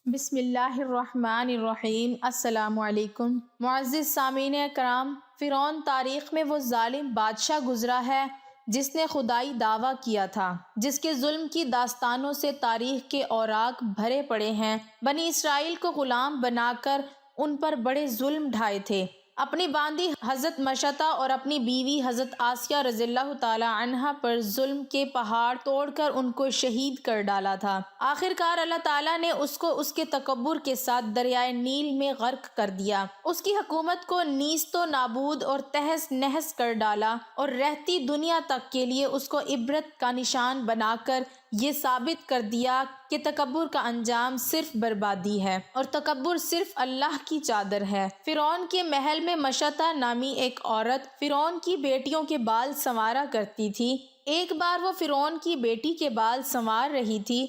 بسم اللہ الرحمن الرحیم۔ السلام علیکم معزز سامعین کرام، فرعون تاریخ میں وہ ظالم بادشاہ گزرا ہے جس نے خدائی دعویٰ کیا تھا، جس کے ظلم کی داستانوں سے تاریخ کے اوراق بھرے پڑے ہیں۔ بنی اسرائیل کو غلام بنا کر ان پر بڑے ظلم ڈھائے تھے۔ اپنی باندی حضرت مشطہ اور اپنی بیوی حضرت آسیہ رضی اللہ تعالی عنہا پر ظلم کے پہاڑ توڑ کر ان کو شہید کر ڈالا تھا۔ آخر کار اللہ تعالیٰ نے اس کو اس کے تکبر کے ساتھ دریائے نیل میں غرق کر دیا، اس کی حکومت کو نیست و نابود اور تہس نہس کر ڈالا، اور رہتی دنیا تک کے لیے اس کو عبرت کا نشان بنا کر یہ ثابت کر دیا کہ تکبر کا انجام صرف بربادی ہے، اور تکبر صرف اللہ کی چادر ہے۔ فرعون کے محل میں مشطہ نامی ایک عورت فرعون کی بیٹیوں کے بال سنوارا کرتی تھی۔ ایک بار وہ فرعون کی بیٹی کے بال سنوار رہی تھی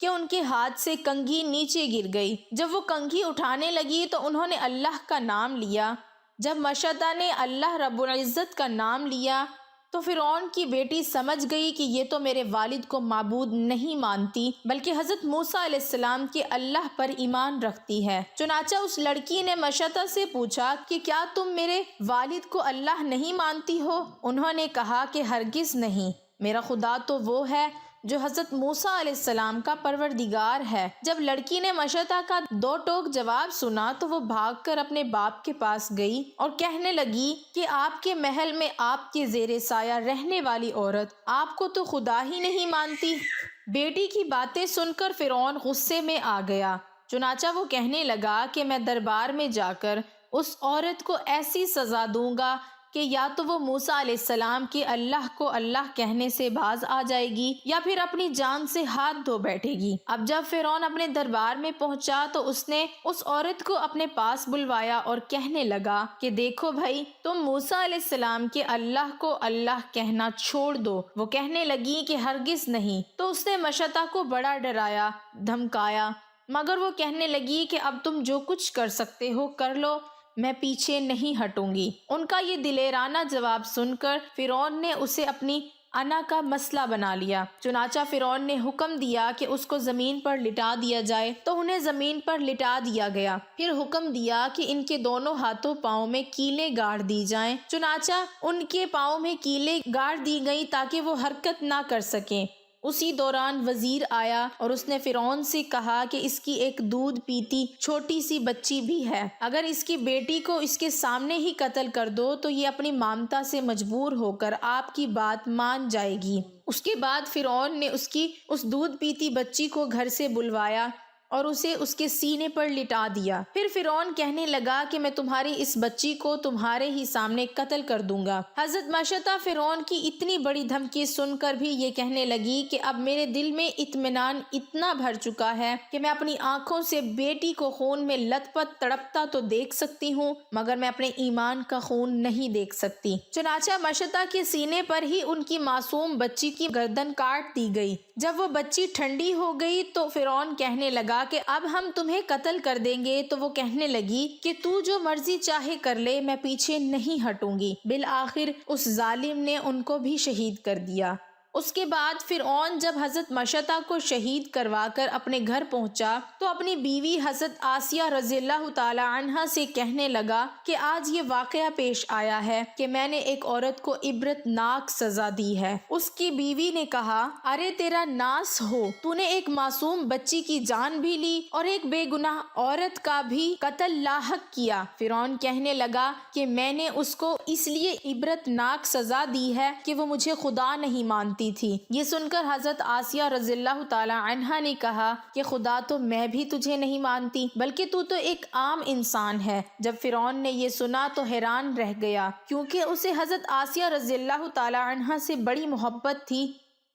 کہ ان کے ہاتھ سے کنگھی نیچے گر گئی۔ جب وہ کنگھی اٹھانے لگی تو انہوں نے اللہ کا نام لیا۔ جب مشطہ نے اللہ رب العزت کا نام لیا تو فرعون کی بیٹی سمجھ گئی کہ یہ تو میرے والد کو معبود نہیں مانتی بلکہ حضرت موسیٰ علیہ السلام کے اللہ پر ایمان رکھتی ہے۔ چنانچہ اس لڑکی نے مشطہ سے پوچھا کہ کیا تم میرے والد کو اللہ نہیں مانتی ہو؟ انہوں نے کہا کہ ہرگز نہیں، میرا خدا تو وہ ہے جو حضرت موسیٰ علیہ السلام کا پروردگار ہے۔ جب لڑکی نے مشطہ کا دو ٹوک جواب سنا تو وہ بھاگ کر اپنے باپ کے پاس گئی اور کہنے لگی کہ آپ کے محل میں آپ کے زیر سایہ رہنے والی عورت آپ کو تو خدا ہی نہیں مانتی۔ بیٹی کی باتیں سن کر فرعون غصے میں آ گیا، چنانچہ وہ کہنے لگا کہ میں دربار میں جا کر اس عورت کو ایسی سزا دوں گا کہ یا تو وہ موسیٰ علیہ السلام کے اللہ کو اللہ کہنے سے باز آ جائے گی یا پھر اپنی جان سے ہاتھ دھو بیٹھے گی۔ اب جب فرعون اپنے دربار میں پہنچا تو اس نے اس عورت کو اپنے پاس بلوایا اور کہنے لگا کہ دیکھو بھائی، تم موسیٰ علیہ السلام کے اللہ کو اللہ کہنا چھوڑ دو۔ وہ کہنے لگی کہ ہرگز نہیں۔ تو اس نے مشطہ کو بڑا ڈرایا دھمکایا، مگر وہ کہنے لگی کہ اب تم جو کچھ کر سکتے ہو کر لو، میں پیچھے نہیں ہٹوں گی۔ ان کا یہ دلیرانہ جواب سن کر فرعون نے اسے اپنی انا کا مسئلہ بنا لیا۔ چنانچہ فرعون نے حکم دیا کہ اس کو زمین پر لٹا دیا جائے، تو انہیں زمین پر لٹا دیا گیا۔ پھر حکم دیا کہ ان کے دونوں ہاتھوں پاؤں میں کیلیں گاڑ دی جائیں۔ چنانچہ ان کے پاؤں میں کیلیں گاڑ دی گئیں تاکہ وہ حرکت نہ کر سکیں۔ اسی دوران وزیر آیا اور اس نے فرعون سے کہا کہ اس کی ایک دودھ پیتی چھوٹی سی بچی بھی ہے، اگر اس کی بیٹی کو اس کے سامنے ہی قتل کر دو تو یہ اپنی مامتا سے مجبور ہو کر آپ کی بات مان جائے گی۔ اس کے بعد فرعون نے اس دودھ پیتی بچی کو گھر سے بلوایا اور اسے اس کے سینے پر لٹا دیا۔ پھر فرعون کہنے لگا کہ میں تمہاری اس بچی کو تمہارے ہی سامنے قتل کر دوں گا۔ حضرت مشطہ فرعون کی اتنی بڑی دھمکی سن کر بھی یہ کہنے لگی کہ اب میرے دل میں اطمینان اتنا بھر چکا ہے کہ میں اپنی آنکھوں سے بیٹی کو خون میں لت پت تڑپتا تو دیکھ سکتی ہوں، مگر میں اپنے ایمان کا خون نہیں دیکھ سکتی۔ چنانچہ مشطہ کے سینے پر ہی ان کی معصوم بچی کی گردن کاٹ دی گئی۔ جب وہ بچی ٹھنڈی ہو گئی تو فرعون کہنے لگا کہ اب ہم تمہیں قتل کر دیں گے، تو وہ کہنے لگی کہ تو جو مرضی چاہے کر لے، میں پیچھے نہیں ہٹوں گی۔ بالآخر اس ظالم نے ان کو بھی شہید کر دیا۔ اس کے بعد فرعون جب حضرت مشطہ کو شہید کروا کر اپنے گھر پہنچا تو اپنی بیوی حضرت آسیہ رضی اللہ تعالی عنہا سے کہنے لگا کہ آج یہ واقعہ پیش آیا ہے کہ میں نے ایک عورت کو عبرت ناک سزا دی ہے۔ اس کی بیوی نے کہا، ارے تیرا ناس ہو، تو نے ایک معصوم بچی کی جان بھی لی اور ایک بے گناہ عورت کا بھی قتل لاحق کیا۔ فرعون کہنے لگا کہ میں نے اس کو اس لیے عبرت ناک سزا دی ہے کہ وہ مجھے خدا نہیں مانتی تھی۔ یہ سن کر حضرت آسیہ رضی اللہ تعالی عنہا نے کہا کہ خدا تو میں بھی تجھے نہیں مانتی، بلکہ تو ایک عام انسان ہے۔ جب فرعون نے یہ سنا تو حیران رہ گیا، کیونکہ اسے حضرت آسیہ رضی اللہ تعالی عنہا سے بڑی محبت تھی۔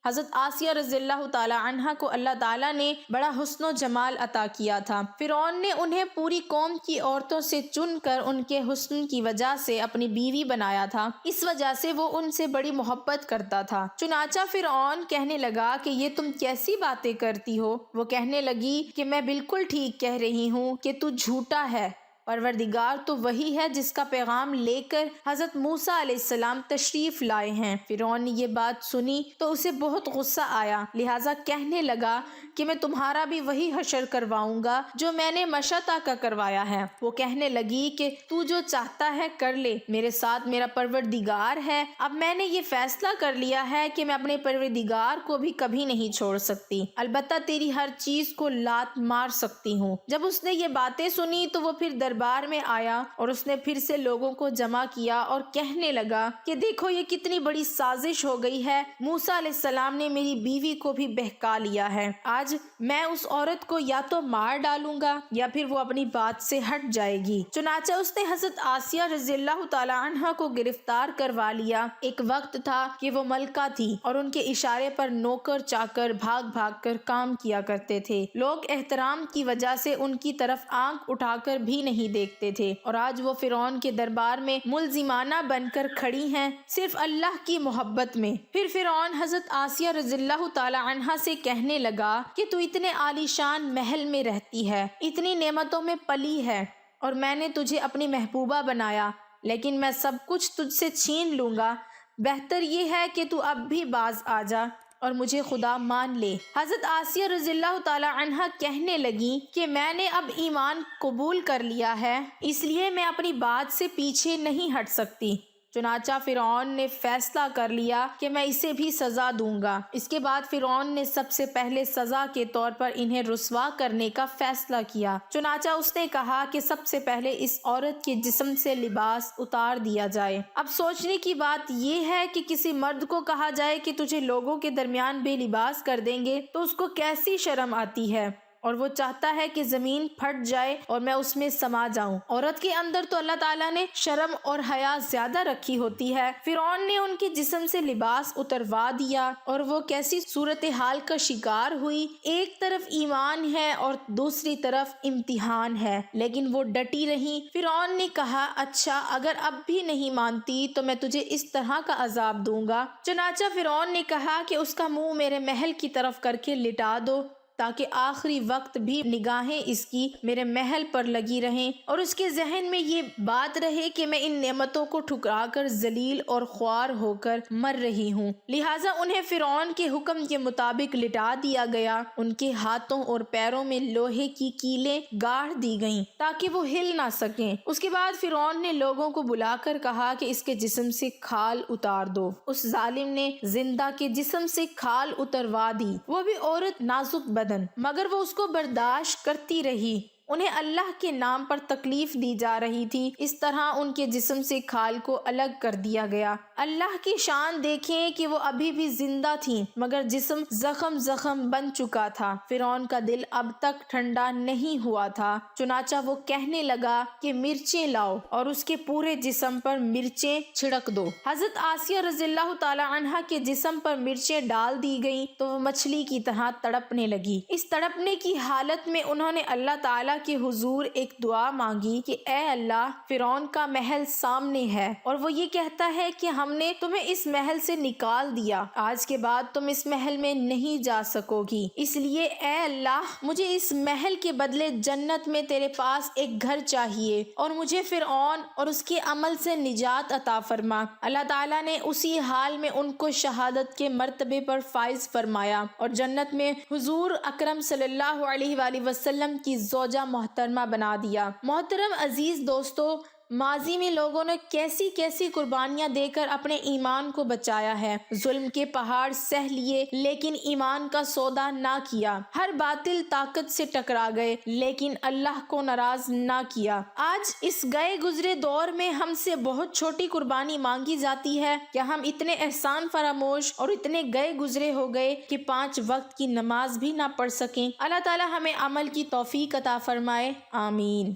حضرت آسیہ رضی اللہ تعالی عنہا کو اللہ تعالیٰ نے بڑا حسن و جمال عطا کیا تھا۔ فرعون نے انہیں پوری قوم کی عورتوں سے چن کر ان کے حسن کی وجہ سے اپنی بیوی بنایا تھا، اس وجہ سے وہ ان سے بڑی محبت کرتا تھا۔ چنانچہ فرعون کہنے لگا کہ یہ تم کیسی باتیں کرتی ہو؟ وہ کہنے لگی کہ میں بالکل ٹھیک کہہ رہی ہوں کہ تو جھوٹا ہے، پروردگار تو وہی ہے جس کا پیغام لے کر حضرت موسیٰ علیہ السلام تشریف لائے ہیں۔ فرعون نے یہ بات سنی تو اسے بہت غصہ آیا، لہٰذا کہنے لگا کہ میں تمہارا بھی وہی حشر کرواؤں گا جو میں نے مشتہ کا کروایا ہے۔ وہ کہنے لگی کہ تو جو چاہتا ہے کر لے، میرے ساتھ میرا پروردگار ہے۔ اب میں نے یہ فیصلہ کر لیا ہے کہ میں اپنے پروردگار کو بھی کبھی نہیں چھوڑ سکتی، البتہ تیری ہر چیز کو لات مار سکتی ہوں۔ جب اس نے یہ باتیں سنی تو وہ پھر دربار میں آیا اور اس نے پھر سے لوگوں کو جمع کیا اور کہنے لگا کہ دیکھو یہ کتنی بڑی سازش ہو گئی ہے، موسیٰ علیہ السلام نے میری بیوی کو بھی بہکا لیا ہے۔ آج میں اس عورت کو یا تو مار ڈالوں گا یا پھر وہ اپنی بات سے ہٹ جائے گی۔ چنانچہ اس نے حضرت آسیہ رضی اللہ تعالی عنہ کو گرفتار کروا لیا۔ ایک وقت تھا کہ وہ ملکہ تھی اور ان کے اشارے پر نوکر چاکر بھاگ بھاگ کر کام کیا کرتے تھے۔ لوگ احترام کی وجہ سے ان کی طرف آنکھ اٹھا کر بھی نہیں دیکھتے تھے، اور آج وہ فرعون کے دربار میں ملزمانہ بن کر کھڑی ہیں صرف اللہ کی محبت میں۔ پھر فرعون حضرت آسیہ رضی اللہ تعالی عنہ سے کہنے لگا کہ تو اتنے عالیشان محل میں رہتی ہے، اتنی نعمتوں میں پلی ہے، اور میں نے تجھے اپنی محبوبہ بنایا، لیکن میں سب کچھ تجھ سے چھین لوں گا۔ بہتر یہ ہے کہ تو اب بھی باز آ جا اور مجھے خدا مان لے۔ حضرت آسیہ رضی اللہ تعالی عنہ کہنے لگی کہ میں نے اب ایمان قبول کر لیا ہے، اس لیے میں اپنی بات سے پیچھے نہیں ہٹ سکتی۔ چنانچہ فرعون نے فیصلہ کر لیا کہ میں اسے بھی سزا دوں گا۔ اس کے بعد فرعون نے سب سے پہلے سزا کے طور پر انہیں رسوا کرنے کا فیصلہ کیا۔ چنانچہ اس نے کہا کہ سب سے پہلے اس عورت کے جسم سے لباس اتار دیا جائے۔ اب سوچنے کی بات یہ ہے کہ کسی مرد کو کہا جائے کہ تجھے لوگوں کے درمیان بے لباس کر دیں گے تو اس کو کیسی شرم آتی ہے، اور وہ چاہتا ہے کہ زمین پھٹ جائے اور میں اس میں سما جاؤں۔ عورت کے اندر تو اللہ تعالیٰ نے شرم اور حیا زیادہ رکھی ہوتی ہے۔ فرعون نے ان کے جسم سے لباس اتروا دیا اور وہ کیسی صورتحال کا شکار ہوئی۔ ایک طرف ایمان ہے اور دوسری طرف امتحان ہے، لیکن وہ ڈٹی رہی۔ فرعون نے کہا اچھا اگر اب بھی نہیں مانتی تو میں تجھے اس طرح کا عذاب دوں گا۔ چنانچہ فرعون نے کہا کہ اس کا منہ میرے محل کی طرف کر کے لٹا دو تاکہ آخری وقت بھی نگاہیں اس کی میرے محل پر لگی رہیں اور اس کے ذہن میں یہ بات رہے کہ میں ان نعمتوں کو ٹھکرا کر ذلیل اور خوار ہو کر مر رہی ہوں۔ لہٰذا انہیں فرعون کے حکم کے مطابق لٹا دیا گیا۔ ان کے ہاتھوں اور پیروں میں لوہے کی کیلیں گاڑ دی گئیں تاکہ وہ ہل نہ سکیں۔ اس کے بعد فرعون نے لوگوں کو بلا کر کہا کہ اس کے جسم سے کھال اتار دو۔ اس ظالم نے زندہ کے جسم سے کھال اتروا دی، وہ بھی عورت نازک بدن، مگر وہ اس کو برداشت کرتی رہی۔ انہیں اللہ کے نام پر تکلیف دی جا رہی تھی، اس طرح ان کے جسم سے کھال کو الگ کر دیا گیا۔ اللہ کی شان دیکھیں کہ وہ ابھی بھی زندہ تھیں مگر جسم زخم زخم بن چکا تھا۔ فرعون کا دل اب تک ٹھنڈا نہیں ہوا تھا، چنانچہ وہ کہنے لگا کہ مرچیں لاؤ اور اس کے پورے جسم پر مرچیں چھڑک دو۔ حضرت آسیہ رضی اللہ تعالی عنہ کے جسم پر مرچیں ڈال دی گئیں تو وہ مچھلی کی طرح تڑپنے لگی۔ اس تڑپنے کی حالت میں انہوں نے اللہ تعالیٰ کے حضور ایک دعا مانگی کہ اے اللہ، فرعون کا محل سامنے ہے اور وہ یہ کہتا ہے کہ ہم نے تمہیں اس محل سے نکال دیا، آج کے بعد تم اس محل میں نہیں جا سکو گی، اس لیے اے اللہ مجھے اس محل کے بدلے جنت میں تیرے پاس ایک گھر چاہیے اور مجھے فرعون اور اس کے عمل سے نجات عطا فرما۔ اللہ تعالیٰ نے اسی حال میں ان کو شہادت کے مرتبے پر فائز فرمایا اور جنت میں حضور اکرم صلی اللہ علیہ وآلہ وسلم کی زوجہ محترمہ بنا دیا۔ محترم عزیز دوستو، ماضی میں لوگوں نے کیسی کیسی قربانیاں دے کر اپنے ایمان کو بچایا ہے۔ ظلم کے پہاڑ سہ لیے لیکن ایمان کا سودا نہ کیا، ہر باطل طاقت سے ٹکرا گئے لیکن اللہ کو ناراض نہ کیا۔ آج اس گئے گزرے دور میں ہم سے بہت چھوٹی قربانی مانگی جاتی ہے۔ کیا ہم اتنے احسان فراموش اور اتنے گئے گزرے ہو گئے کہ 5 وقت کی نماز بھی نہ پڑھ سکیں؟ اللہ تعالی ہمیں عمل کی توفیق عطا فرمائے، آمین۔